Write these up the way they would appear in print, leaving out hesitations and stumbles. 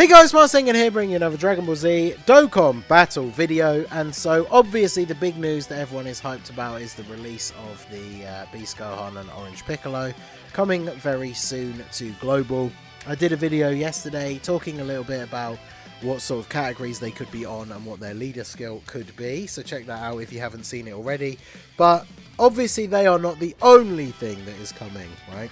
Hey guys, Marcin here bringing you another Dragon Ball Z Dokkan battle video, and so obviously the big news that everyone is hyped about is the release of the Beast Gohan and Orange Piccolo coming very soon to Global. I did a video yesterday talking a little bit about what sort of categories they could be on and what their leader skill could be, so check that out if you haven't seen it already. But obviously they are not the only thing that is coming, right?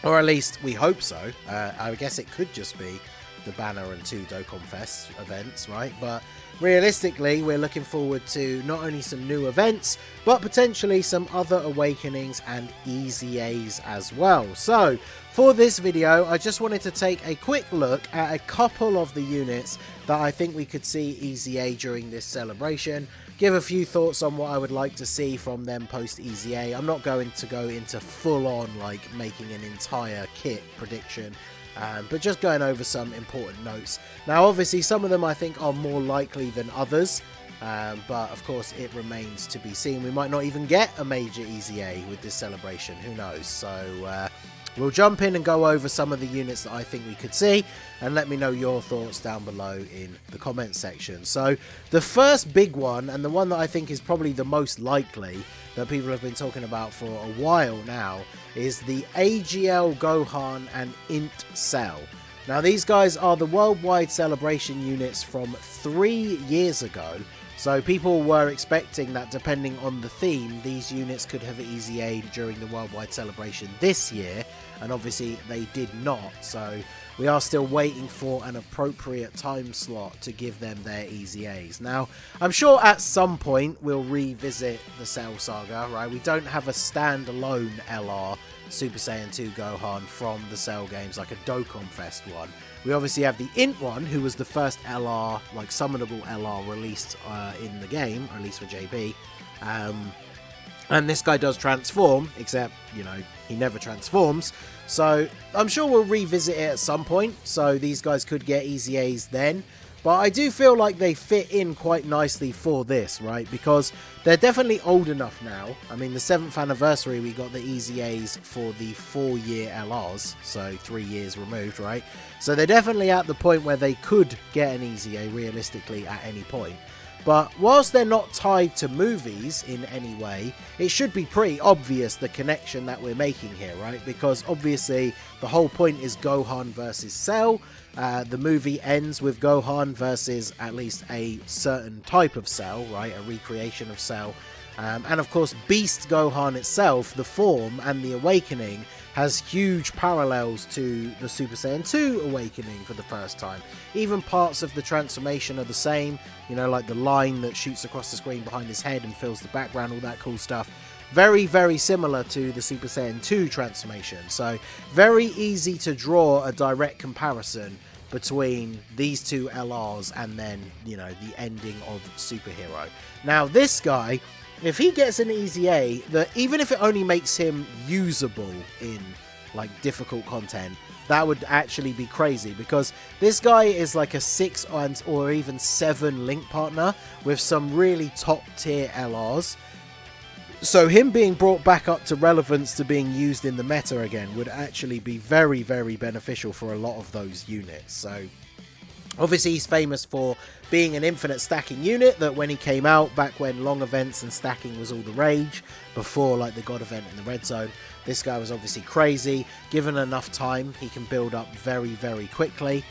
Or at least we hope so. I guess it could just be the Banner and 2 Dokkan Fest events, right? But realistically, we're looking forward to not only some new events, but potentially some other awakenings and EZAs as well. So for this video, I just wanted to take a quick look at a couple of the units that I think we could see EZA during this celebration. Give a few thoughts on what I would like to see from them post EZA. I'm not going to go into full on like making an entire kit prediction, but just going over some important notes. Now obviously some of them I think are more likely than others, but of course it remains to be seen. We might not even get a major EZA with this celebration, who knows. So we'll jump in and go over some of the units that I think we could see, and let me know your thoughts down below in the comments section. So the first big one, and the one that I think is probably the most likely, that people have been talking about for a while now, is the AGL Gohan and Int Cell. Now these guys are the worldwide celebration units from 3 years ago, so people were expecting that depending on the theme, these units could have EZA'd during the worldwide celebration this year, and obviously they did not, so we are still waiting for an appropriate time slot to give them their EZAs. Now, I'm sure at some point we'll revisit the Cell Saga, right? We don't have a standalone LR Super Saiyan 2 Gohan from the Cell games like a Dokkan Fest one. We obviously have the Int one, who was the first LR, like summonable LR released in the game, or at least for JB. And this guy does transform, except, you know, he never transforms. So I'm sure we'll revisit it at some point, so these guys could get EZAs then. But I do feel like they fit in quite nicely for this, right? Because they're definitely old enough now. I mean, the 7th anniversary, we got the EZAs for the 4-year LRs, so 3 years removed, right? So they're definitely at the point where they could get an EZA realistically at any point. But whilst they're not tied to movies in any way, it should be pretty obvious the connection that we're making here, right? Because obviously the whole point is Gohan versus Cell. The movie ends with Gohan versus at least a certain type of Cell, right? A recreation of Cell. And of course Beast Gohan itself, the form and the awakening, has huge parallels to the Super Saiyan 2 awakening for the first time. Even parts of the transformation are the same, you know, like the line that shoots across the screen behind his head and fills the background, all that cool stuff. Very, very similar to the Super Saiyan 2 transformation. So very easy to draw a direct comparison between these two LRs and then, you know, the ending of Superhero. Now this guy, if he gets an EZA, that even if it only makes him usable in like difficult content, that would actually be crazy, because this guy is like a 6 or even 7 link partner with some really top tier LRs. So him being brought back up to relevance to being used in the meta again would actually be very, very beneficial for a lot of those units. So obviously he's famous for being an infinite stacking unit, that when he came out, back when long events and stacking was all the rage, before like the God event in the Red Zone, this guy was obviously crazy. Given enough time, he can build up very, very quickly.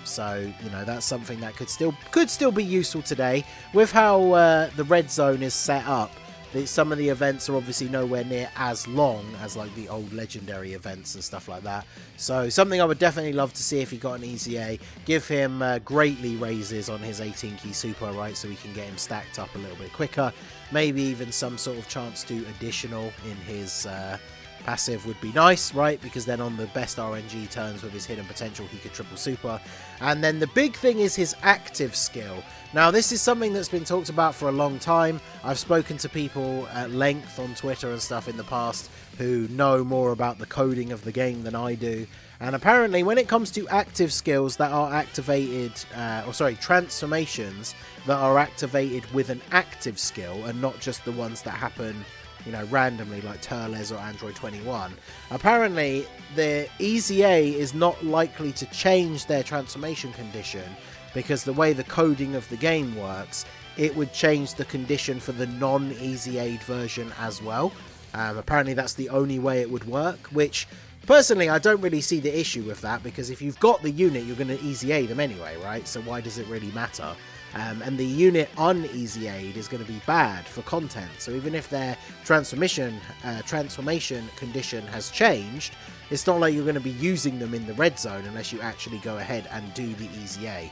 So, you know, that's something that could still be useful today. With how the Red Zone is set up, some of the events are obviously nowhere near as long as like the old legendary events and stuff like that. So something I would definitely love to see if he got an EZA. Give him greatly raises on his 18 key super, right, so we can get him stacked up a little bit quicker. Maybe even some sort of chance to additional in his passive would be nice, right? Because then on the best RNG turns with his hidden potential, he could triple super. And then the big thing is his active skill. Now, this is something that's been talked about for a long time. I've spoken to people at length on Twitter and stuff in the past who know more about the coding of the game than I do. And apparently, when it comes to active skills that are activated, transformations that are activated with an active skill and not just the ones that happen you know, randomly, like Turles or Android 21. Apparently, the EZA is not likely to change their transformation condition because the way the coding of the game works, it would change the condition for the non-EZA'd version as well. Apparently, that's the only way it would work, which, personally, I don't really see the issue with that, because if you've got the unit, you're going to EZA them anyway, right? So why does it really matter? And the unit un-EZA'd is going to be bad for content. So even if their transformation condition has changed, it's not like you're going to be using them in the red zone unless you actually go ahead and do the EZA.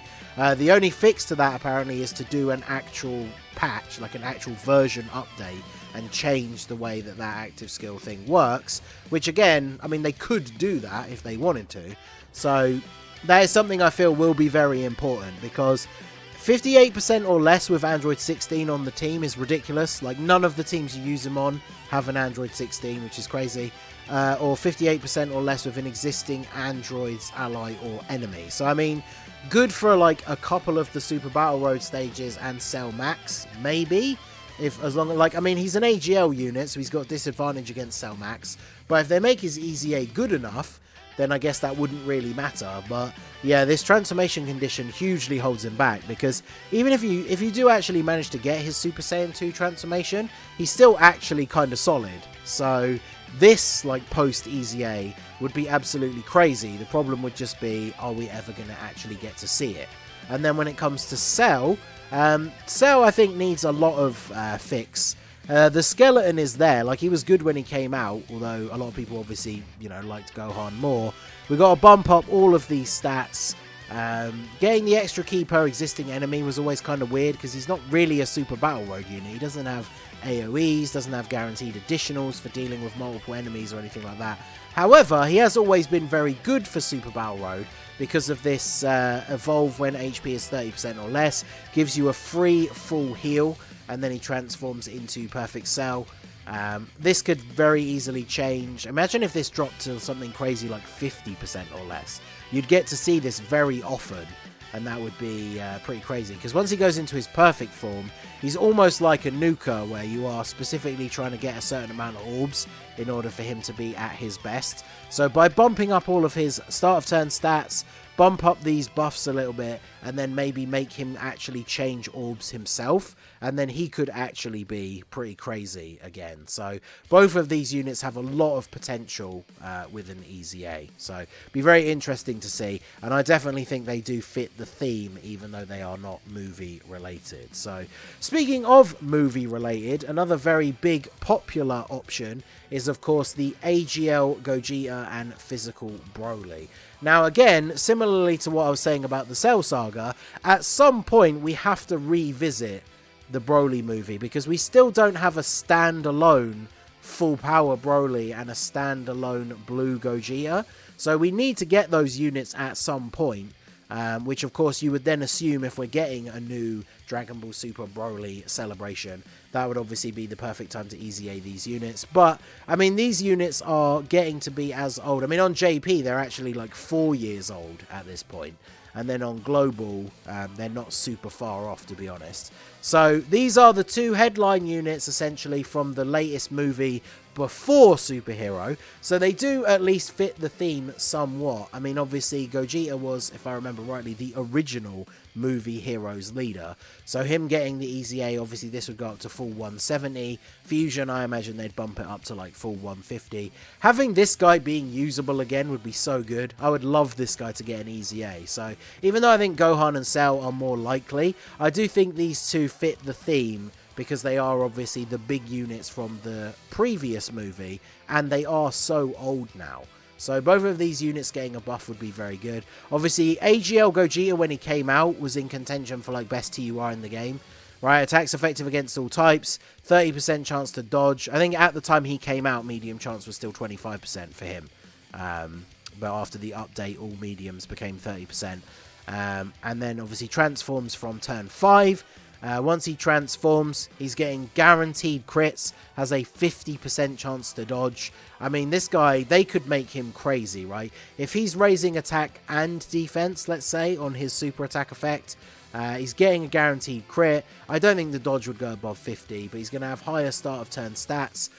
The only fix to that apparently is to do an actual patch, like an actual version update, and change the way that that active skill thing works, which again, I mean, they could do that if they wanted to. So that is something I feel will be very important, because 58% or less with Android 16 on the team is ridiculous. Like, none of the teams you use him on have an Android 16, which is crazy. Or 58% or less with an existing Android's ally or enemy. So, I mean, good for like a couple of the Super Battle Road stages and Cell Max, maybe. As long as, like, I mean, he's an AGL unit, so he's got disadvantage against Cell Max. But if they make his EZA good enough, then I guess that wouldn't really matter. But yeah, this transformation condition hugely holds him back, because even if you do actually manage to get his Super Saiyan 2 transformation, he's still actually kind of solid. So this, like, post EZA would be absolutely crazy. The problem would just be, are we ever going to actually get to see it? And then when it comes to Cell, Cell I think needs a lot of fix. The skeleton is there. Like, he was good when he came out, although a lot of people obviously, you know, liked Gohan more. We've got to bump up all of these stats. Getting the extra key per existing enemy was always kind of weird, because he's not really a Super Battle Road unit. He doesn't have AoEs, doesn't have guaranteed additionals for dealing with multiple enemies or anything like that. However, he has always been very good for Super Battle Road because of this evolve when HP is 30% or less, gives you a free full heal, and then he transforms into Perfect Cell. This could very easily change. Imagine if this dropped to something crazy like 50% or less. You'd get to see this very often, and that would be pretty crazy, because once he goes into his perfect form, he's almost like a nuker, where you are specifically trying to get a certain amount of orbs in order for him to be at his best. So by bumping up all of his start of turn stats, bump up these buffs a little bit, and then maybe make him actually change orbs himself, and then he could actually be pretty crazy again. So both of these units have a lot of potential with an EZA, so be very interesting to see, and I definitely think they do fit the theme, even though they are not movie related. So speaking of movie related, another very big popular option is of course the AGL Gogeta and Physical Broly. Now again, similarly to what I was saying about the Cell Saga, at some point we have to revisit the Broly movie, because we still don't have a standalone full power Broly and a standalone blue Gogeta. So we need to get those units at some point, which of course you would then assume if we're getting a new Dragon Ball Super Broly celebration, that would obviously be the perfect time to EZA these units. But I mean, these units are getting to be as old. I mean, on JP they're actually like 4 years old at this point, and then on Global they're not super far off, to be honest. So these are the two headline units essentially from the latest movie before Superhero, so they do at least fit the theme somewhat. I mean, obviously Gogeta was, if I remember rightly, the original movie heroes leader, so him getting the EZA, obviously this would go up to full 170. Fusion, I imagine they'd bump it up to like full 150. Having this guy being usable again would be so good. I would love this guy to get an EZA. So even though I think Gohan and Cell are more likely, I do think these two fit the theme, because they are obviously the big units from the previous movie, and they are so old now. So both of these units getting a buff would be very good. Obviously, AGL Gogeta, when he came out, was in contention for like best TUR in the game. Right, attacks effective against all types, 30% chance to dodge. I think at the time he came out, medium chance was still 25% for him. But after the update, all mediums became 30%. And then obviously transforms from turn 5. Once he transforms, he's getting guaranteed crits, has a 50% chance to dodge. I mean, this guy, they could make him crazy, right? If he's raising attack and defense, let's say, on his super attack effect, he's getting a guaranteed crit. I don't think the dodge would go above 50, but he's going to have higher start of turn stats.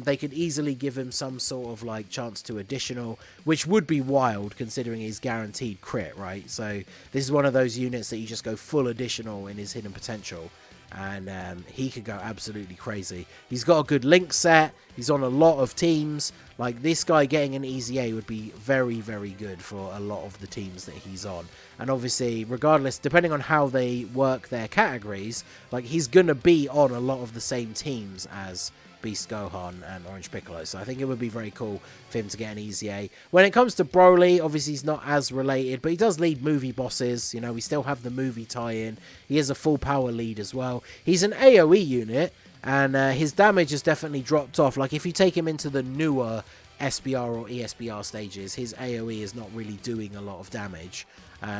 they could easily give him some sort of like chance to additional, which would be wild considering he's guaranteed crit, right? So this is one of those units that you just go full additional in his hidden potential, and he could go absolutely crazy. He's got a good link set. He's on a lot of teams. Like, this guy getting an EZA would be very, very good for a lot of the teams that he's on. And obviously, regardless, depending on how they work their categories, like, he's going to be on a lot of the same teams as Beast Gohan and Orange Piccolo. So I think it would be very cool for him to get an EZA. When it comes to Broly, obviously he's not as related, but he does lead movie bosses. You know, we still have the movie tie-in. He is a full power lead as well. He's an AoE unit, and his damage has definitely dropped off. Like, if you take him into the newer SBR or ESBR stages, his AoE is not really doing a lot of damage.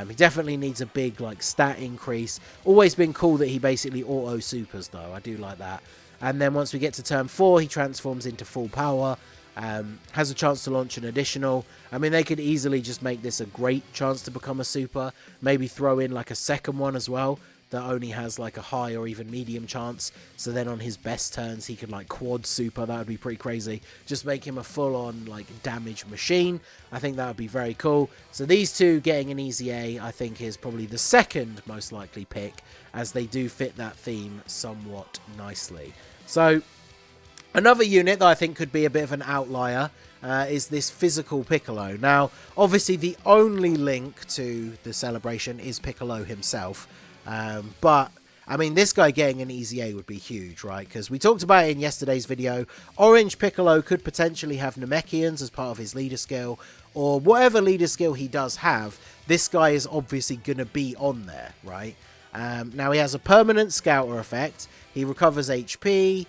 He definitely needs a big, like, stat increase. Always been cool that he basically auto-supers, though. I do like that. And then once we get to turn 4, he transforms into full power. Has a chance to launch an additional. I mean, they could easily just make this a great chance to become a super. Maybe throw in like a second one as well that only has like a high or even medium chance. So then on his best turns, he could like quad super. That would be pretty crazy. Just make him a full-on like damage machine. I think that would be very cool. So these two getting an EZA, I think, is probably the second most likely pick, as they do fit that theme somewhat nicely. So another unit that I think could be a bit of an outlier is this physical Piccolo. Now, obviously, the only link to the celebration is Piccolo himself. But, I mean, this guy getting an EZA would be huge, right? Because we talked about it in yesterday's video. Orange Piccolo could potentially have Namekians as part of his leader skill, or whatever leader skill he does have. This guy is obviously going to be on there, right? Now, he has a permanent Scouter effect. He recovers HP.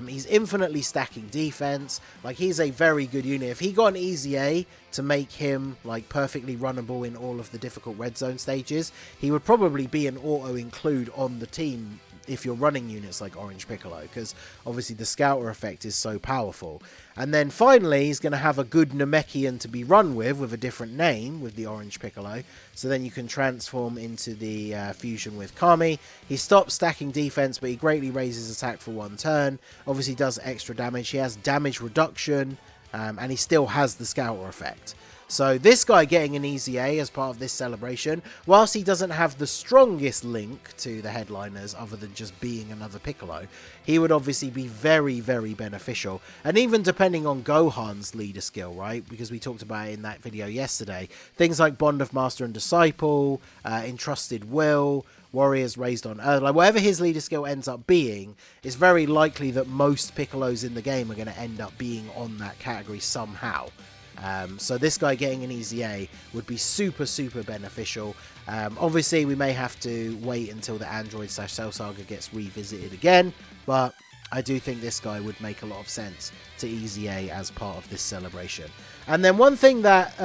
He's infinitely stacking defense. Like, he's a very good unit. If he got an EZA to make him like perfectly runnable in all of the difficult red zone stages, he would probably be an auto include on the team if you're running units like Orange Piccolo, because obviously the Scouter effect is so powerful. And then finally, he's going to have a good Namekian to be run with a different name with the Orange Piccolo. So then you can transform into the fusion with Kami. He stops stacking defense, but he greatly raises attack for one turn. Obviously does extra damage. He has damage reduction, and he still has the Scouter effect. So this guy getting an EZA as part of this celebration, whilst he doesn't have the strongest link to the headliners other than just being another Piccolo, he would obviously be very, very beneficial. And even depending on Gohan's leader skill, right? Because we talked about it in that video yesterday. Things like Bond of Master and Disciple, Entrusted Will, Warriors Raised on Earth, like whatever his leader skill ends up being, it's very likely that most Piccolos in the game are going to end up being on that category somehow. So this guy getting an EZA would be super, super beneficial. Obviously, we may have to wait until the Android/Cell Saga gets revisited again, but I do think this guy would make a lot of sense to EZA as part of this celebration. And then one thing that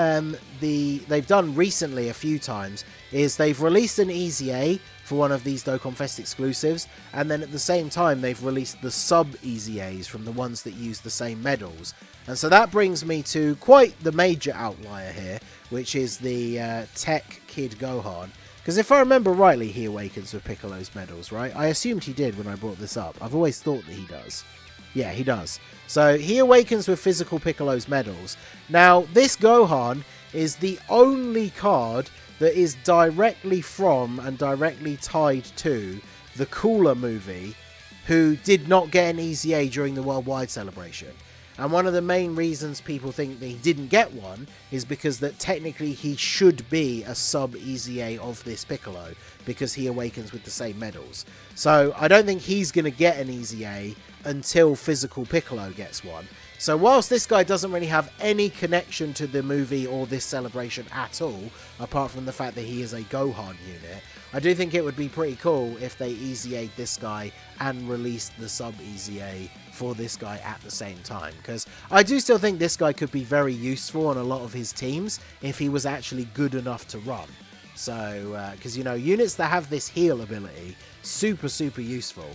they've done recently a few times is they've released an EZA for one of these Dokkan Fest exclusives, and then at the same time they've released the Sub-EZAs from the ones that use the same medals. And so that brings me to quite the major outlier here, which is the Tech Kid Gohan. Because if I remember rightly, he awakens with Piccolo's medals, right? I assumed he did when I brought this up. I've always thought that he does. Yeah, he does. So he awakens with physical Piccolo's medals. Now, this Gohan is the only card that is directly from and directly tied to the Cooler movie, who did not get an EZA during the worldwide celebration. And one of the main reasons people think that he didn't get one is because that technically he should be a Sub-EZA of this Piccolo, because he awakens with the same medals. So I don't think he's going to get an EZA until physical Piccolo gets one. So whilst this guy doesn't really have any connection to the movie or this celebration at all, apart from the fact that he is a Gohan unit, I do think it would be pretty cool if they EZA'd this guy and released the Sub-EZA for this guy at the same time. Because I do still think this guy could be very useful on a lot of his teams if he was actually good enough to run. So, because, you know, units that have this heal ability, super, super useful.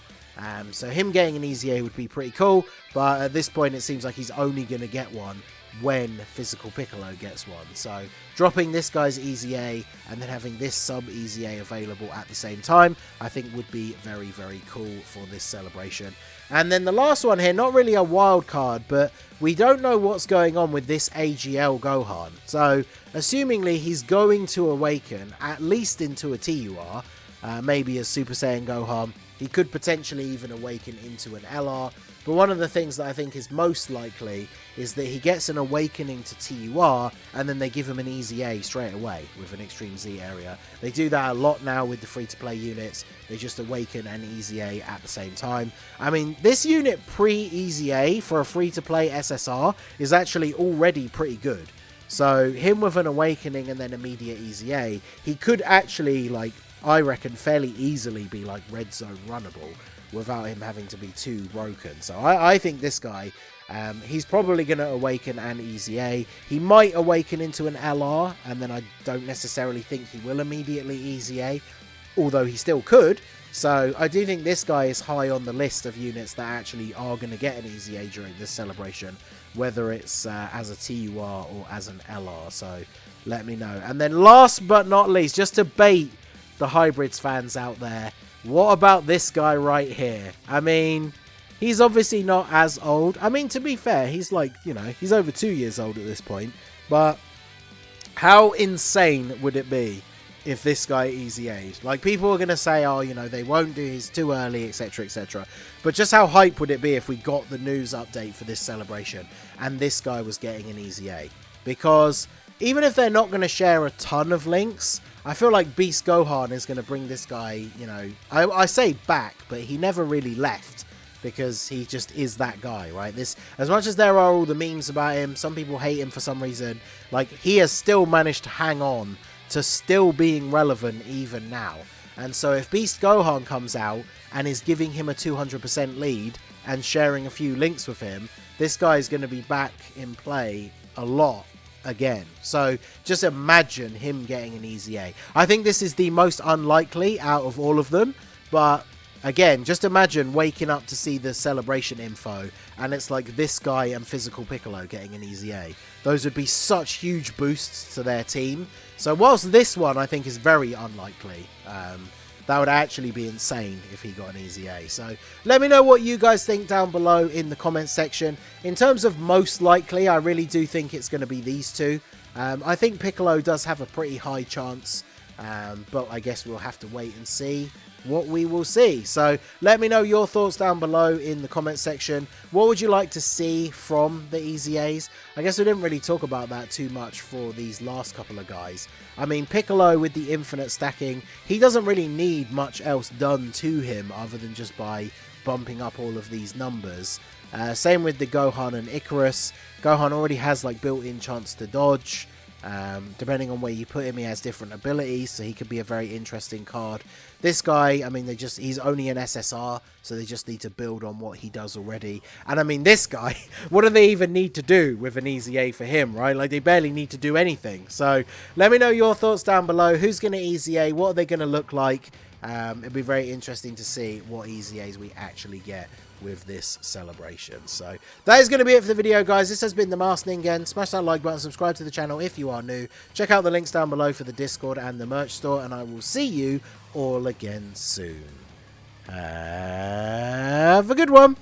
So him getting an EZA would be pretty cool, but at this point it seems like he's only going to get one when Physical Piccolo gets one. So dropping this guy's EZA and then having this Sub-EZA available at the same time, I think would be very, very cool for this celebration. And then the last one here, not really a wild card, but we don't know what's going on with this AGL Gohan. So assumingly he's going to awaken at least into a TUR, maybe as Super Saiyan Gohan. He could potentially even awaken into an LR. But one of the things that I think is most likely is that he gets an awakening to TUR and then they give him an EZA straight away with an Extreme Z area. They do that a lot now with the free-to-play units. They just awaken an EZA at the same time. I mean, this unit pre-EZA for a free-to-play SSR is actually already pretty good. So him with an awakening and then immediate EZA, he could actually, like, I reckon fairly easily be like red zone runnable without him having to be too broken. So I think this guy, he's probably going to awaken an EZA. He might awaken into an LR, and then I don't necessarily think he will immediately EZA, although he still could. So I do think this guy is high on the list of units that actually are going to get an EZA during this celebration, whether it's as a TUR or as an LR. So let me know. And then last but not least, just to bait the Hybrids fans out there, what about this guy right here? I mean, he's obviously not as old. I mean, to be fair, he's like, you know, he's over 2 years old at this point. But how insane would it be if this guy EZA'd? Like, people are going to say, oh, you know, they won't do, he's too early, etc, etc. But just how hype would it be if we got the news update for this celebration and this guy was getting an EZA? Because even if they're not going to share a ton of links, I feel like Beast Gohan is going to bring this guy, you know, I say back, but he never really left because he just is that guy, right? This, as much as there are all the memes about him, some people hate him for some reason, like, he has still managed to hang on to still being relevant even now. And so if Beast Gohan comes out and is giving him a 200% lead and sharing a few links with him, this guy is going to be back in play a lot again. So just imagine him getting an EZA. I think this is the most unlikely out of all of them, but again, just imagine waking up to see the celebration info and it's like this guy and Physical Piccolo getting an EZA. Those would be such huge boosts to their team. So whilst this one I think is very unlikely, that would actually be insane if he got an EZA. So let me know what you guys think down below in the comments section. In terms of most likely, I really do think it's going to be these two. I think Piccolo does have a pretty high chance, but I guess we'll have to wait and see what we will see. So let me know your thoughts down below in the comment section. What would you like to see from the EZAs? I guess we didn't really talk about that too much for these last couple of guys. I mean, Piccolo with the infinite stacking, he doesn't really need much else done to him other than just by bumping up all of these numbers. Same with the Gohan and Icarus. Gohan already has like built-in chance to dodge. Depending on where you put him, he has different abilities, so he could be a very interesting card. This guy, I mean, he's only an SSR, so they just need to build on what he does already. And I mean, this guy, what do they even need to do with an EZA for him, right? Like, they barely need to do anything. So let me know your thoughts down below. Who's going to EZA? What are they going to look like? It'll be very interesting to see what EZAs we actually get with this celebration. So that is going to be it for the video, guys. This has been the Masked Ningen. Smash that like button, subscribe to the channel if you are new. Check out the links down below for the Discord and the merch store, and I will see you all again soon. Have a good one.